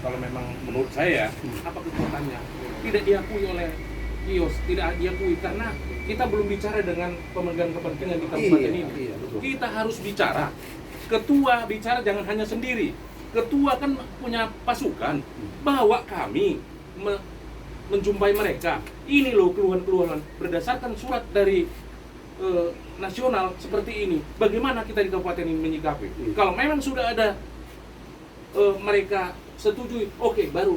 kalau memang menurut saya apa kekuatannya tidak diakui oleh kios, tidak diakui karena kita belum bicara dengan pemegang kepentingan di kabupaten ini. Betul. Kita harus bicara. Ketua bicara jangan hanya sendiri. Ketua kan punya pasukan. Bawa kami menjumpai mereka. Ini loh keluhan-keluhan berdasarkan surat dari nasional seperti ini. Bagaimana kita di kabupaten ini menyikapi? Kalau memang sudah ada mereka setujui, oke, baru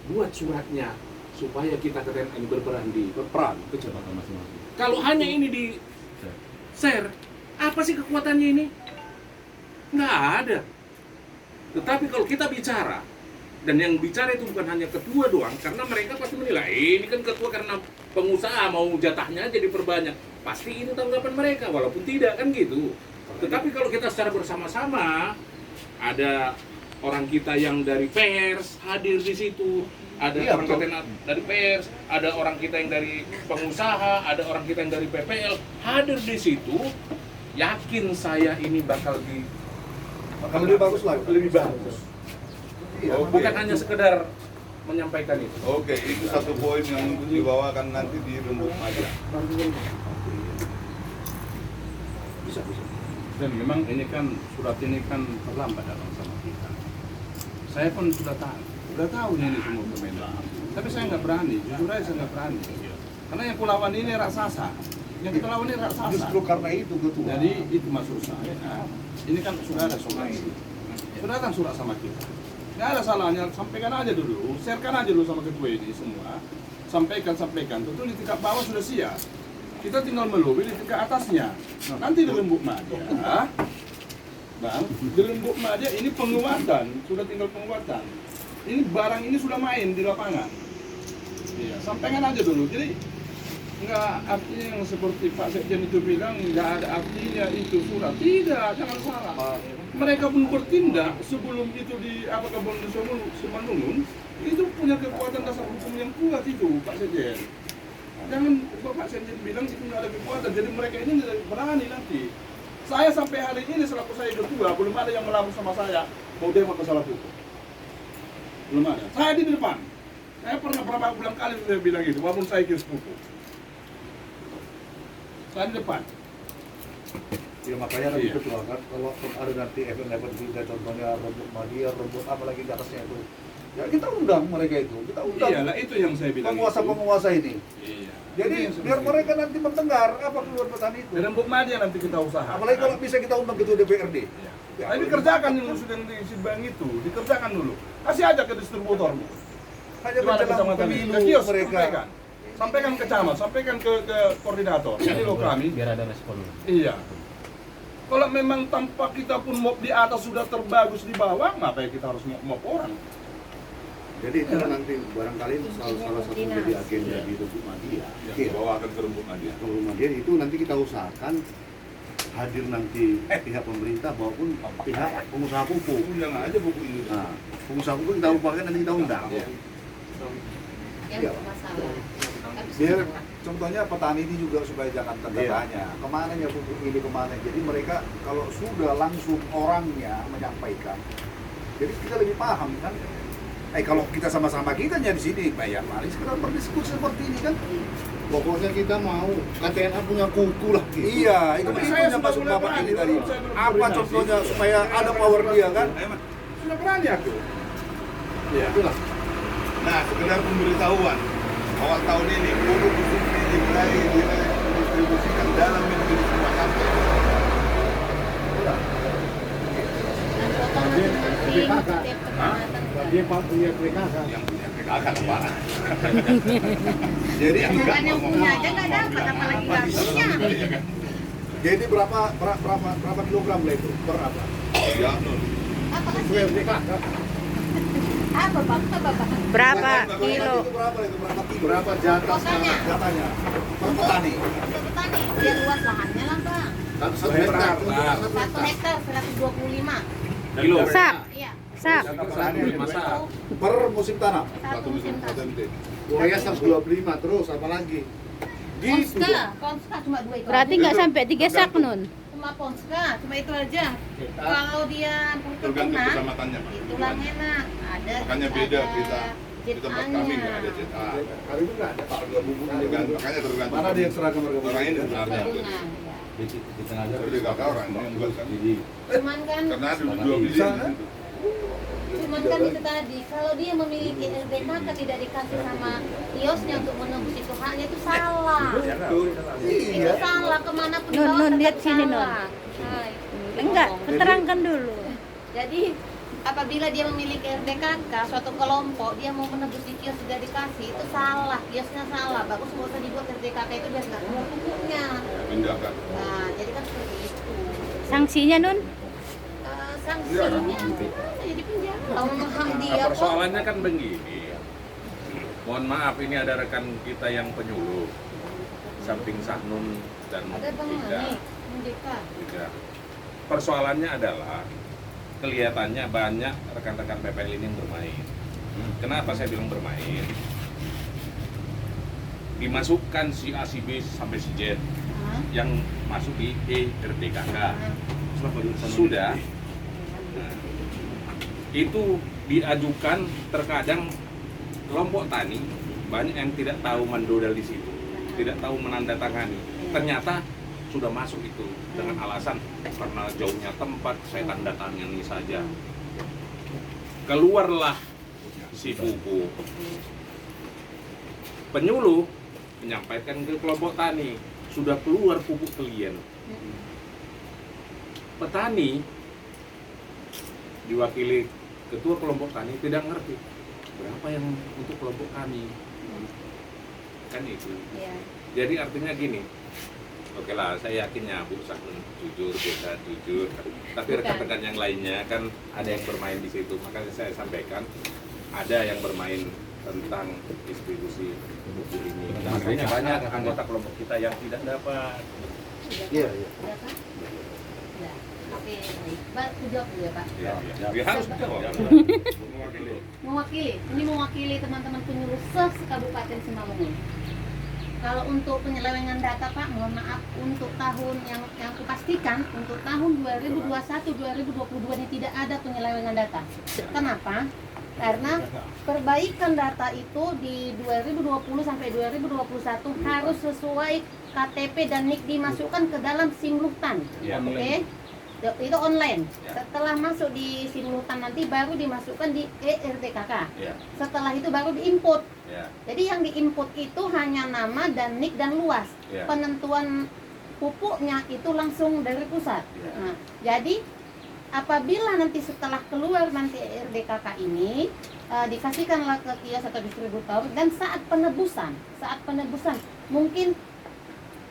buat suratnya supaya kita ke TNI berperan kecamatan masing-masing. Kalau hanya ini di share, apa sih kekuatannya ini? Nggak ada. Tetapi kalau kita bicara, dan yang bicara itu bukan hanya ketua doang, karena mereka pasti menilai, ini kan ketua karena pengusaha mau jatahnya jadi perbanyak. Pasti ini tanggapan mereka, walaupun tidak kan gitu. Tetapi kalau kita secara bersama-sama, ada orang kita yang dari pers hadir di situ, ada orang kita dari pers, ada orang kita yang dari pengusaha, ada orang kita yang dari PPL hadir di situ, yakin saya ini bakal lebih bagus lagi. lebih bagus. Bukan hanya sekedar menyampaikan itu. Oke, itu satu poin yang dibawakan nanti di Rembuk Madia. Bisa. Dan memang ini kan surat ini kan terlambat datang sama kita. Saya pun sudah tahu ini semua permainan. Tapi saya nggak berani, jujur aja saya nggak berani. Karena yang kulawan ini raksasa, yang kita lawan ini raksasa. Justru karena itu ketua. Jadi itu maksud saya. Ini kan sudah ada surat, sudah datang surat sama kita. Nggak ada salahnya, sampaikan aja dulu, sharekan aja dulu sama ketua ini semua. Sampaikan. Tentu di tingkat bawah sudah siap. Kita tinggal melobi di tingkat atasnya. Nanti di Rembuk Madia, Bang, di Rembuk Madia ini penguatan, sudah tinggal penguatan. Ini barang ini sudah main di lapangan. Iya, sampaikan aja dulu. Jadi nggak artinya yang seperti Pak Sekjen itu bilang nggak ada artinya itu surat. Tidak, jangan salah. Mereka pun bertindak sebelum itu di Kebun Simalungun itu punya kekuatan dasar hukum yang kuat itu Pak Sekjen. Jangan Pak Sekjen bilang itu nggak ada kekuatan. Jadi mereka ini nggak berani nanti. Saya sampai hari ini selaku saya ketua belum ada yang melapor sama saya mau demo masalah hukum. Belum ada. Saya di depan. Saya pernah berapa bulan kali saya bilang itu, walaupun saya kira sepupu. Saya di depan. Ya makanya nanti ketua kan, kalau ada nanti event-event juga, contohnya Rembuk Madia, Rembuk apa lagi di atasnya itu. Ya kita undang mereka itu, kita undang. Iyalah itu yang saya bilang. Penguasa-penguasa ini. Iya. Jadi biar mereka nanti mendengar apa keluar petani itu. Di Rembuk Madia nanti kita usaha. Apalagi kalau bisa kita undang ketua DPRD. Iya. Tapi kerjakan dulu sudah di Sibang itu, dikerjakan dulu. Kasih aja ke distributormu. Hanya menjelang pemilu mereka. Sampaikan ke camat, sampaikan ke koordinator. Ini loh kami. Biar ada respon. Iya. Kalau memang tanpa kita pun mob di atas sudah terbagus di bawah, ngapain kita harus mob orang? Jadi itu nanti barangkali salah satu jadi agenda di Rembuk Madia. Bawakan ke Rembuk Madia. Rembuk Madia itu nanti kita usahakan hadir nanti pihak pemerintah maupun pihak pengusaha pupuk. Undang aja buku ini. Nah, pengusaha pupuk kita upakan nanti kita undang. Yang bermasalah. Biar contohnya petani ini juga supaya jangan tanya kemana ya pupuk ini kemana. Jadi mereka kalau sudah langsung orangnya menyampaikan, jadi kita lebih paham kan. Kalau kita sama-sama kita di sini bayar mari sekarang berdiskusi seperti ini kan. Pokoknya kita mau KTNA punya kuku lah gitu. Iya, itu yang masuk bapak ini tadi. Apa contohnya supaya ada power dia kan? Sudah berani aku. Ya. Itulah. Nah, sekedar pemberitahuan awal tahun ini pupuk subsidi dimulai didistribusikan dalam minggu semua sampai. Dia Pak punya PKK. Yang punya PKK Pak. Jadi Bukan yang punya aja nggak dapat, apalagi nggak punya. jadi berapa kilogram lah itu? Berapa? Ya, Nur. Apa kan? PKK. Apa bapak? Berapa Itu kilo? berapa itu? Berapa kilo? Berapa jatah Pokoknya Katanya per petani. petani biar luas lahannya lah bang. 1 hektar. 1 hektar 125. Kilo. Sak, Iya. sak. Per musim tanam. Satu musim tanam. Urea 125 terus apalagi? Gitu. Ponska cuma 2 itu. Berarti nggak sampai 3 sak nun. Cuma Ponska, cuma itu aja. Kalau dia Tergantung perkebunan, kecamatannya, Pak. itu lang enak. ada. Makanya beda kita. Di tempat kami nggak ada ZA. Hari itu nggak ada. Harga bubuk tergantung. Makanya tergantung. Mana dia yang seragam harga Orang ini sebenarnya. Gabungan, ya. Di tenaga Jadi kakak orang yang buat kan. Cuman kan Karena ada dua biji di situ. Cuman kan itu tadi, kalau dia memiliki LDKK tidak dikasih sama kiosnya untuk menembus itu haknya itu salah. Itu salah kemanapun Nun, dibawa Nun, tetap lihat sini, Nun. salah. Hai. Enggak, terangkan dulu. Jadi apabila dia memiliki RDKK suatu kelompok dia mau menembus di kios tidak dikasih itu salah, kiosnya salah. Bagus nggak usah dibuat RDKK itu biar nggak keluar pupuknya. Pindahkan. Nah jadi kan seperti itu. Sanksinya, Nun? Sanksinya jadi penjara. Kalau memang hak dia Nah, kok. persoalannya kan begini. Mohon maaf, ini ada rekan kita yang penyuluh, samping Sahnun dan Ada bang Ika. nih, Mendeka. Ika. Persoalannya adalah kelihatannya banyak rekan-rekan PPL ini yang bermain. Kenapa saya bilang bermain? Dimasukkan si A, si B sampai si Z yang masuk di ERDKK. Sudah. Nah, itu diajukan terkadang kelompok tani banyak yang tidak tahu mendodal di situ, tidak tahu menandatangani. Ternyata sudah masuk itu dengan alasan karena jauhnya tempat saya tanda tangani saja. Keluarlah si pupuk. Penyuluh menyampaikan ke kelompok tani, sudah keluar pupuk klien. Petani diwakili ketua kelompok tani tidak ngerti berapa yang untuk kelompok kami, kan itu. Iya. Jadi artinya gini, oke lah, saya yakinnya Bu Sahnun jujur, bisa jujur, tapi rekan-rekan yang lainnya kan ada yang bermain di situ. Makanya saya sampaikan ada yang bermain tentang distribusi buku ini. Dan makanya banyak anggota kelompok kita yang tidak dapat. Iya. Udah Pak? Udah. Oke, baik. Pak, jawab dulu ya Pak. Ya, ya harus jawab. Ini mewakili teman-teman penyuluh se-Kabupaten Simalungun. Kalau untuk penyelewengan data Pak, mohon maaf, untuk tahun yang kupastikan untuk tahun 2021-2022 ini tidak ada penyelewengan data. Kenapa? Karena perbaikan data itu di 2020 sampai 2021 harus sesuai KTP dan NIK dimasukkan ke dalam Simluhtan. Ya, Oke? Itu online. Setelah masuk di Simluhtan nanti baru dimasukkan di ERDKK. Ya, Setelah itu baru diinput. ya, Jadi yang diinput itu hanya nama dan NIK dan luas. ya. Penentuan pupuknya itu langsung dari pusat. Ya. Nah, jadi apabila nanti setelah keluar nanti RDKK ini dikasihkanlah ke kios atau distributor, dan saat penebusan mungkin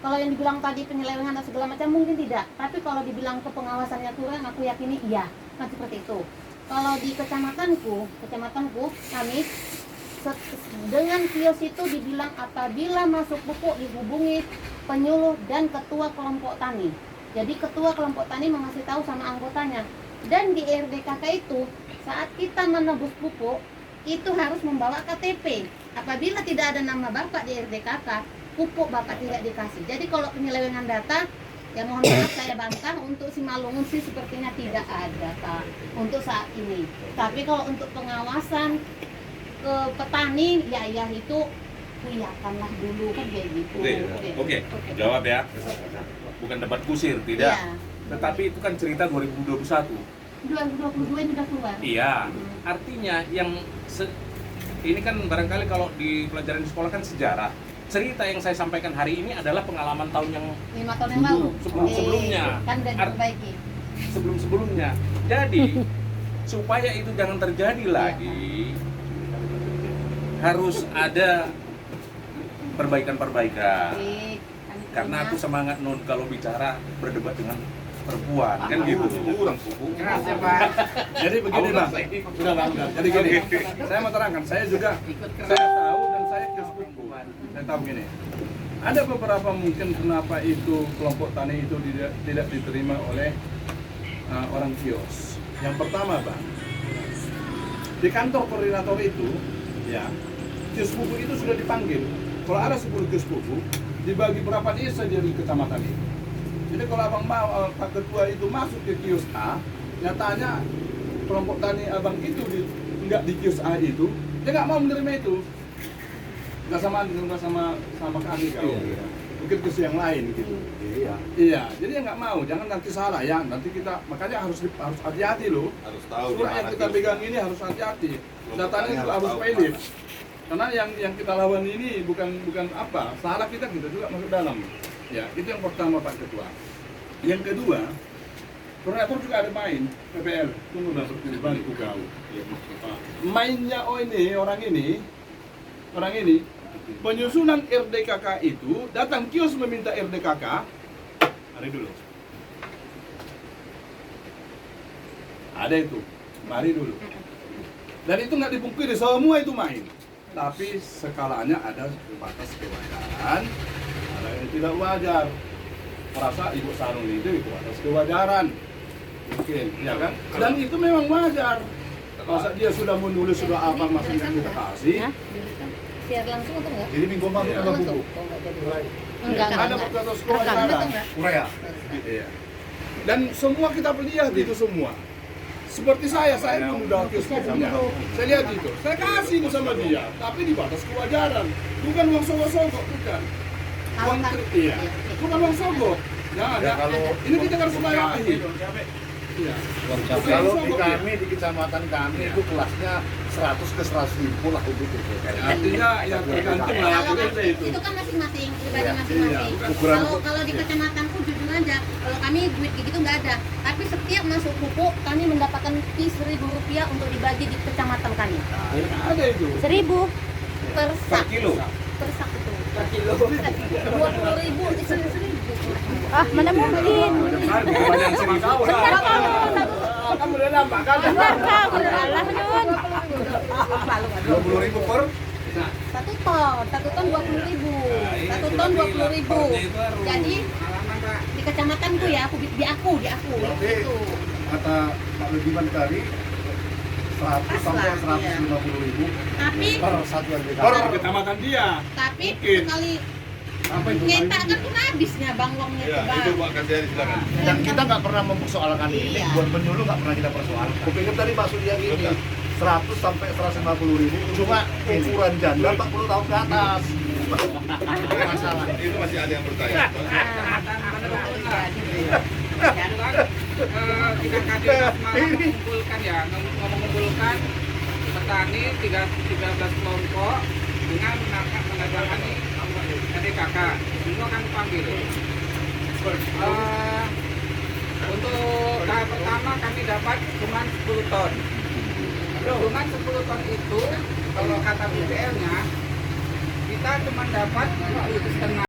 kalau yang dibilang tadi penyelewengan dan segala macam mungkin tidak, tapi kalau dibilang ke pengawasannya kurang, aku yakini iya, kan seperti itu. Kalau di kecamatanku kami dengan kios itu dibilang apabila masuk pupuk dihubungi penyuluh dan ketua kelompok tani. Jadi ketua kelompok tani mengasih tahu sama anggotanya. Dan di RDKK itu saat kita menebus pupuk itu harus membawa KTP. Apabila tidak ada nama bapak di RDKK, pupuk bapak tidak dikasih. Jadi kalau penyelewengan data, ya mohon maaf saya bantah, untuk Simalungun sih sepertinya tidak ada Pak untuk saat ini. Tapi kalau untuk pengawasan ke petani, ya itu kuyakanlah dulu kan kayak gitu. Oke, jawab ya. Bukan debat kusir, tidak. Iya. Tetapi itu kan cerita 2021. 2022 ini udah keluar. Iya, artinya yang ini kan barangkali kalau di pelajaran di sekolah kan sejarah. Cerita yang saya sampaikan hari ini adalah pengalaman tahun yang 5 tahun yang lalu. sebelumnya. Kan udah diperbaiki. Sebelum-sebelumnya. Jadi supaya itu jangan terjadi lagi, harus ada perbaikan-perbaikan. Baik. Karena aku semangat Nun kalau bicara berdebat dengan perempuan kan gitu. Kurang pupuk. Jadi begini Bang. Sudah Bang. Jadi gini. Saya mau terangkan, saya juga saya tahu dan saya kesepuluh. Saya tahu gini. Ada beberapa mungkin kenapa itu kelompok tani itu tidak diterima oleh orang kios. Yang pertama Bang, di kantor koordinator itu, ya, kios pupuk itu sudah dipanggil. Kalau ada 10 kios pupuk, dibagi berapa desa di kecamatan itu. Jadi kalau abang mau Pak Ketua itu masuk ke kios A, nyatanya kelompok tani abang itu nggak di kios A itu, dia nggak mau menerima itu. Nggak sama kami kalau mungkin kios yang lain gitu. Iya. Iya, jadi ya nggak mau, jangan nanti salah ya. Nanti kita makanya harus hati-hati loh. Harus tahu Surat yang gimana kita kios. pegang ini harus hati-hati. Datanya Harus juga harus tahu. valid. Karena yang kita lawan ini bukan apa, salah kita juga masuk dalam. Ya, itu yang pertama Pak Ketua. Yang kedua, koordinator juga ada main PPL. Tunggu dah bantu kau. Mainnya orang ini penyusunan RDKK itu datang kios meminta RDKK. Mari dulu. Ada itu, mari dulu. Dan itu nggak dipungkiri, semua itu main. Tapi skalanya ada batas kewajaran, ada yang tidak wajar. Merasa Ibu Sarung itu batas kewajaran, mungkin, ya kan? Dan itu memang wajar. Masa dia sudah menulis sudah apa maksudnya yang kita kasih? Hah? Siar langsung atau enggak? Jadi minggu malam Iya. kita buku. Oh, enggak jadi. Enggak, Ada batas kewajaran. Korea. Iya. Dan semua kita lihat itu semua. Seperti saya pun udah kios punya. Saya lihat itu, saya kasih itu sama dia, tapi di batas kewajaran. Bukan uang sogok-sogok, bukan. Uang iya, bukan uang sogok. Jangan, Ya, kalau- ini kita harus bayahi. Iya. Kalau di kami, di kecamatan kami itu kelasnya 100 ke 100.000 lah begitu. Artinya yang tergantung lah Kalau itu. itu kan masing-masing, pribadi Iya, masing-masing. iya. Ukuran- Kalau di kecamatanku jujur aja, kalau kami duit gitu nggak ada. Tapi setiap masuk pupuk kami mendapatkan fee Rp1.000 untuk dibagi di kecamatan kami. Ada itu. 1.000. Per sak. kilo. Per sak itu. Per kilo. 20.000 itu 1.000. Ah, mana mungkin. Banyak sama kau. Benar kamu. Kamu udah nampak kan? Benar kamu. Allah Nun. 20.000 per. Satu ton 20.000. Satu ton 20.000. Jadi di kecamatanku ya, di aku Berarti itu. kata Pak Lediman tadi 100 sampai Pas lah, 150.000 Tapi per satuan BK. Per kecamatan dia. tapi Mungkin. sekali Sampai nyetak kan tuh habisnya bang uangnya Ya, tuh bang. itu Pak Kasihani silakan. Dan kita nggak pernah mempersoalkan ini, Iya. buat penyuluh nggak pernah kita persoalkan. Kupingin tadi Pak Surya gini, Betul. 100 sampai 150.000 Cuma ukuran janda 40 tahun ke atas. Itu masalah. Itu masih ada yang bertanya. Jika Kadin malah mengumpulkan petani 13 kelompok dengan menandatangani RDKK, semua kan dipanggil. Untuk tahap pertama kami dapat cuma 10 ton. Dengan 10 ton itu, kalau kata BPL-nya, kita cuma dapat 1,5